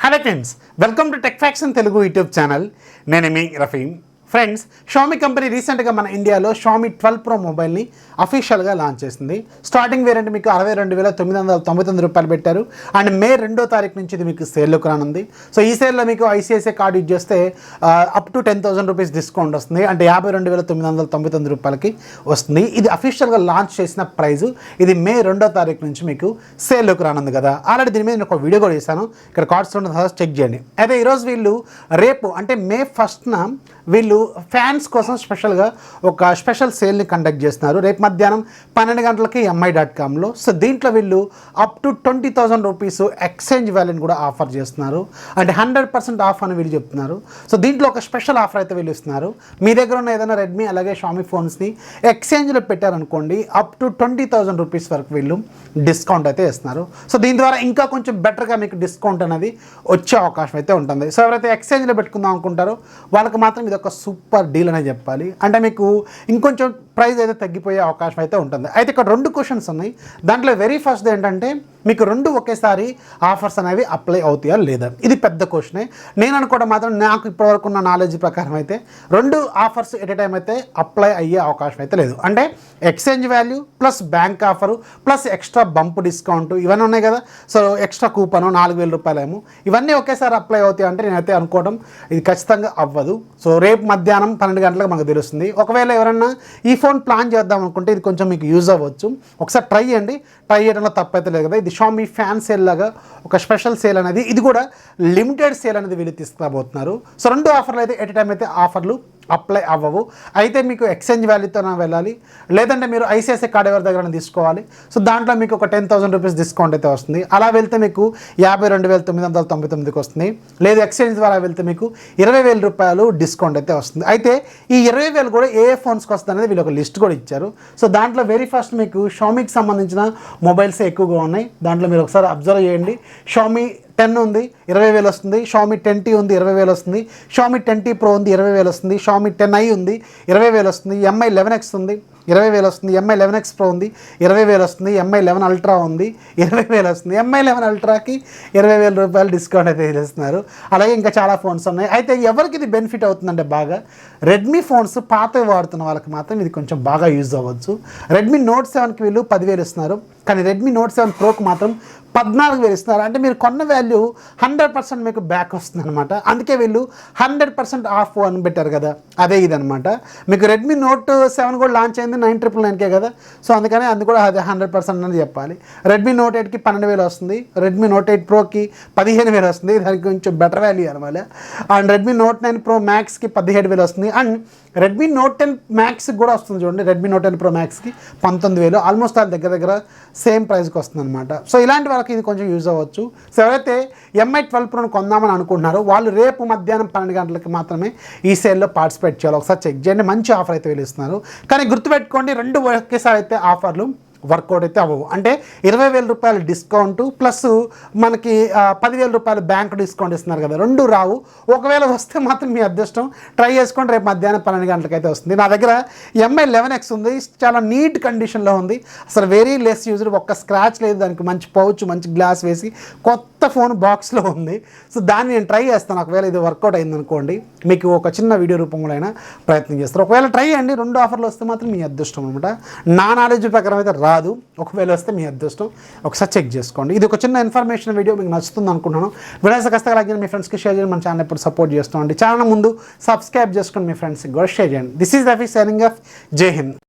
Hello friends, welcome to TechFacts in Telugu YouTube channel. Name Rafee. Friends, Xiaomi company రీసెంట్గా మన ఇండియాలో Xiaomi 12 Pro మొబైల్ని అఫీషియల్గా launch చేసింది. స్టార్టింగ్ వేరియంట్ మీకు 62,999 రూపాయలు పెట్టారు. అండ్ మే 2వ తారీఖు నుంచి ఇది మీకు సేల్లోకి రానుంది. సో ఈ సేల్లో మీకు ఐసిఐసిఐ కార్డు యూజ్ చేస్తే అప్ టు 10,000 రూపీస్ డిస్కౌంట్ వస్తుంది. అంటే 52,999 రూపాయలకి వస్తుంది. ఇది అఫీషియల్గా లాంచ్ చేసిన ప్రైజు. ఇది మే 2వ తారీఖు నుంచి మీకు సేల్లోకి రానుంది కదా. ఆల్రెడీ దీని మీద నేను ఒక వీడియో కూడా చేశాను. ఇక్కడ కార్డ్స్ చెక్ చేయండి. అయితే ఈరోజు వీళ్ళు రేపు అంటే మే 1న వీళ్ళు ఫ్యాన్స్ కోసం స్పెషల్గా ఒక స్పెషల్ సేల్ని కండక్ట్ చేస్తున్నారు. రేపు మధ్యాహ్నం 12 గంటలకి mi.comలో. సో దీంట్లో వీళ్ళు అప్ టు 20,000 రూపీస్ ఎక్స్చేంజ్ వాల్యూని కూడా ఆఫర్ చేస్తున్నారు. అంటే 100% ఆఫ్ అని వీళ్ళు చెప్తున్నారు. సో దీంట్లో ఒక స్పెషల్ ఆఫర్ అయితే వీళ్ళు ఇస్తున్నారు. మీ దగ్గర ఉన్న ఏదైనా రెడ్మీ అలాగే షామీ ఫోన్స్ని ఎక్స్చేంజ్లో పెట్టారనుకోండి, అప్ టు 20,000 రూపీస్ వరకు వీళ్ళు డిస్కౌంట్ అయితే ఇస్తున్నారు. సో దీని ద్వారా ఇంకా కొంచెం బెటర్గా మీకు డిస్కౌంట్ అనేది వచ్చే అవకాశం అయితే ఉంటుంది. సో ఎవరైతే ఎక్స్చేంజ్లో పెట్టుకుందాం అనుకుంటారో వాళ్ళకి మాత్రం ఇది ఒక సూపర్ డీల్ అనే చెప్పాలి. అంటే మీకు ఇంకొంచెం ప్రైస్ అయితే తగ్గిపోయే అవకాశం అయితే ఉంటుంది. అయితే ఇక్కడ 2 క్వశ్చన్స్ ఉన్నాయి. దాంట్లో వెరీ ఫస్ట్ ఏంటంటే మీకు 2 ఒకేసారి ఆఫర్స్ అనేవి అప్లై అవుతాయా లేదా, ఇది పెద్ద క్వశ్చనే. నేను అనుకోవడం మాత్రం నాకు ఇప్పటివరకు ఉన్న నాలెడ్జ్ ప్రకారం అయితే 2 ఆఫర్స్ ఎట్ ఏ టైం అయితే అప్లై అయ్యే అవకాశం అయితే లేదు. అంటే exchange value plus bank offer plus extra bump discount ఇవన్నీ ఉన్నాయి కదా. సో ఎక్స్ట్రా కూపను 4,000 రూపాయలేమో ఇవన్నీ ఒకేసారి అప్లై అవుతాయి అంటే నేనైతే అనుకోవడం ఇది ఖచ్చితంగా అవ్వదు. సో రేపు మధ్యాహ్నం 12 గంటలకు మనకు తెలుస్తుంది. ఒకవేళ ఎవరన్నా ఈ ఫోన్ ప్లాన్ చేద్దాం అనుకుంటే ఇది కొంచెం మీకు యూజ్ అవ్వచ్చు. ఒకసారి ట్రై చేయండి. ట్రై చేయడంలో తప్పైతే లేదు కదా. ఇది షామీ ఫ్యాన్ సేల్ లాగా ఒక స్పెషల్ సేల్ అనేది, ఇది కూడా లిమిటెడ్ సేల్ అనేది వీళ్ళు తీసుకురాబోతున్నారు. సో 2 ఆఫర్లు అయితే ఎట్ టైం అయితే ఆఫర్లు అప్లై అవ్వవు. అయితే మీకు ఎక్స్చేంజ్ వాల్యూతో వెళ్ళాలి, లేదంటే మీరు ఐసిఐసిఐ కార్డ్ ఎవరి దగ్గర తీసుకోవాలి. సో దాంట్లో మీకు ఒక 10,000 రూపీస్ డిస్కౌంట్ అయితే వస్తుంది. అలా వెళ్తే మీకు 52,999కి వస్తుంది. లేదు ఎక్స్చేంజ్ ద్వారా వెళ్తే మీకు 20,000 రూపాయలు డిస్కౌంట్ అయితే వస్తుంది. అయితే ఈ 20,000 కూడా ఏ ఫోన్స్కి వస్తుంది అనేది వీళ్ళు ఒక లిస్ట్ కూడా ఇచ్చారు. సో దాంట్లో వెరీ ఫస్ట్ మీకు షామీకి సంబంధించిన మొబైల్స్ ఎక్కువగా ఉన్నాయి. దాంట్లో మీరు ఒకసారి అబ్జర్వ్ చేయండి. షామీ 10 ఉంది, 20,000 వస్తుంది. షామీ 10T ఉంది, 20,000 వస్తుంది. షామీ 10T Pro ఉంది, 20,000 వస్తుంది. షామీ 10i ఉంది, 20,000 వస్తుంది. MI 11X ఉంది, 20,000 వస్తుంది. MI 11X Pro ఉంది, 20,000 వస్తుంది. MI 11 Ultra ఉంది, 20,000 వస్తుంది. MI 11 Ultraకి 20,000 రూపాయలు డిస్కౌంట్ అయితే ఇస్తున్నారు. అలాగే ఇంకా చాలా ఫోన్స్ ఉన్నాయి. అయితే ఎవరికి ఇది బెనిఫిట్ అవుతుందంటే బాగా రెడ్మీ ఫోన్స్ పాతవి వాడుతున్న వాళ్ళకి మాత్రం ఇది కొంచెం బాగా యూజ్ అవ్వచ్చు. రెడ్మీ Note 7కి వీళ్ళు 10,000 ఇస్తున్నారు. కానీ రెడ్మీ Note 7 Proకి మాత్రం 14,000 ఇస్తున్నారు. అంటే మీరు కొన్న వాల్యూ 100% మీకు బ్యాక్ వస్తుంది అనమాట. అందుకే వీళ్ళు 100% ఆఫ్ అని పెట్టారు కదా, అదే ఇదనమాట. మీకు రెడ్మీ Note 7 కూడా లాంచ్ అయింది 999కే కదా. సో అందుకని అది కూడా అదే 100% అని చెప్పాలి. రెడ్మీ Note 8కి 12,000 వస్తుంది. రెడ్మీ Note 8 Proకి 15,000 వస్తుంది. దానికి కొంచెం బెటర్ వాల్యూ అనమాట. అండ్ రెడ్మీ Note 9 Pro Maxకి 17,000 వస్తుంది. అండ్ రెడ్మీ Note 10 Maxకి కూడా వస్తుంది చూడండి. Redmi Note 10 Pro Maxకి 19,000. ఆల్మోస్ట్ వాళ్ళ దగ్గర సేమ్ ప్రైస్కి వస్తుంది అనమాట. సో ఇలాంటి వాళ్ళకి ఇది కొంచెం యూజ్ అవ్వచ్చు. సో ఎవరైతే MI 12 Proని కొందామని అనుకుంటున్నారో వాళ్ళు రేపు మధ్యాహ్నం 12 గంటలకి మాత్రమే ఈ సేల్లో పార్టిసిపేట్ చేయాలి. ఒకసారి చెక్ చేయండి. మంచి ఆఫర్ అయితే వీళ్ళు కానీ గుర్తుపెట్టుకోండి, 2 ఒకేసారి అయితే ఆఫర్లు వర్కౌట్ అయితే అవ్వవు. అంటే 20,000 రూపాయలు డిస్కౌంట్ ప్లస్ మనకి 10,000 రూపాయలు బ్యాంక్ డిస్కౌంట్ ఇస్తున్నారు కదా, 2 రావు. ఒకవేళ వస్తే మాత్రం మీ అదృష్టం. ట్రై చేసుకోండి. రేపు మధ్యాహ్నం 12 గంటలకు అయితే వస్తుంది. నా దగ్గర MI 11X ఉంది, చాలా నీట్ కండిషన్లో ఉంది. అసలు వెరీ లెస్ యూజ్డ్, ఒక్క స్క్రాచ్ లేదు. దానికి మంచి పౌచ్, మంచి గ్లాస్ వేసి కొత్త ఫోన్ బాక్స్లో ఉంది. సో దాన్ని నేను ట్రై చేస్తాను. ఒకవేళ ఇది వర్కౌట్ అయిందనుకోండి, మీకు ఒక చిన్న వీడియో రూపంలో అయినా ప్రయత్నం చేస్తారు. ఒకవేళ ట్రై చేయండి. 2 ఆఫర్లు వస్తే మాత్రం మీ అదృష్టం అనమాట. నా నాలెడ్జ్ ప్రకారం అయితే రాదు. ఒకవేళ వస్తే మీ అదృష్టం. ఒకసారి చెక్ చేసుకోండి. ఇది ఒక చిన్న ఇన్ఫర్మేషన్ వీడియో మీకు నచ్చుతుంది అనుకుంటున్నాను. వీడియోస్ ఖచ్చితంగా లైక్ చేయండి, మీ ఫ్రెండ్స్కి షేర్ చేయండి. మన ఛానల్ ఎప్పుడు సపోర్ట్ చేస్తామండి. ఛానల్ ముందు సబ్స్క్రైబ్ చేసుకోండి, మీ ఫ్రెండ్స్కి కూడా షేర్ చేయండి. This is Rafi signing off. జై హింద్.